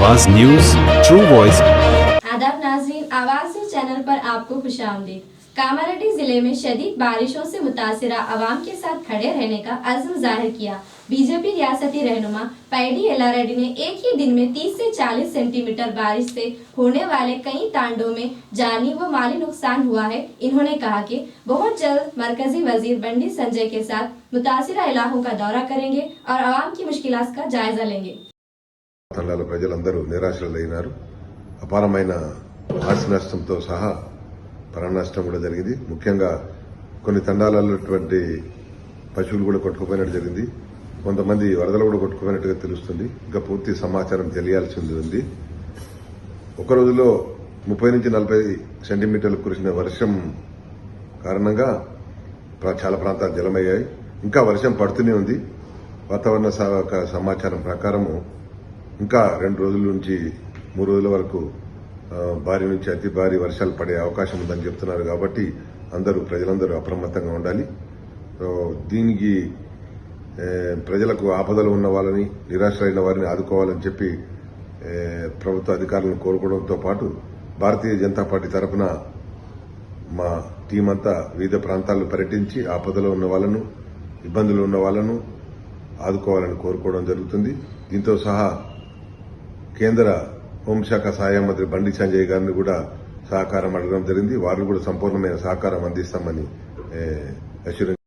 आवाज news true voice. आदाब नाज़रीन, आवाज न्यूज चैनल पर आपको खुशामदीद। कामारेड्डी जिले में शदीद बारिशों से मुतासिरा आवाम के साथ खड़े रहने का अज़्म जाहिर किया। बीजेपी रियासती रहनुमा पैडी एलारेड्डी ने एक ही दिन में 30 से 40 सेंटीमीटर बारिश से होने वाले कई तांडों में जानी व माली नुकसान हुआ है। इन्होंने कहा कि बहुत जल्द मरकजी वजीर बंडी संजय के साथ मुतासिरा इलाकों का दौरा करेंगे और आवाम की मुश्किलात का जायजा लेंगे। తండాల ప్రజలందరూ నిరాశలైనారు. అపారమైన ఆస్తి నష్టంతో సహా ప్రాణ నష్టం కూడా జరిగింది. ముఖ్యంగా కొన్ని తండాలలో పశువులు కూడా కొట్టుకుపోయినట్టు జరిగింది. కొంతమంది వరదలు కూడా కొట్టుకుపోయినట్టుగా తెలుస్తుంది. ఇంకా పూర్తి సమాచారం తెలియాల్సి ఉంది. ఒక రోజులో 30 నుంచి 40 సెంటీమీటర్లు కురిసిన వర్షం కారణంగా చాలా ప్రాంతాలు జలమయ్యాయి. ఇంకా వర్షం పడుతూనే ఉంది. వాతావరణ శాఖ సమాచారం ప్రకారం ఇంకా 2 రోజుల నుంచి 3 రోజుల వరకు భారీ నుంచి అతి భారీ వర్షాలు పడే అవకాశం ఉందని చెప్తున్నారు. కాబట్టి ప్రజలందరూ అప్రమత్తంగా ఉండాలి. దీనికి ప్రజలకు ఆపదలు ఉన్న వాళ్ళని, నిరాశ్రయులైన వారిని ఆదుకోవాలని చెప్పి ప్రభుత్వ అధికారులను కోరుకోవడంతో పాటు భారతీయ జనతా పార్టీ తరఫున మా టీం అంతా వివిధ ప్రాంతాల్లో పర్యటించి ఆపదలో ఉన్న వాళ్ళను, ఇబ్బందులు ఉన్న వాళ్ళను ఆదుకోవాలని కోరుకోవడం జరుగుతుంది. దీంతో సహా కేంద్ర హోంశాఖ సహాయ మంత్రి బండి సంజయ్ గారిని కూడా సహకారం అడగడం జరిగింది. వారు కూడా సంపూర్ణమైన సహకారం అందిస్తామని అష్యూరెన్స్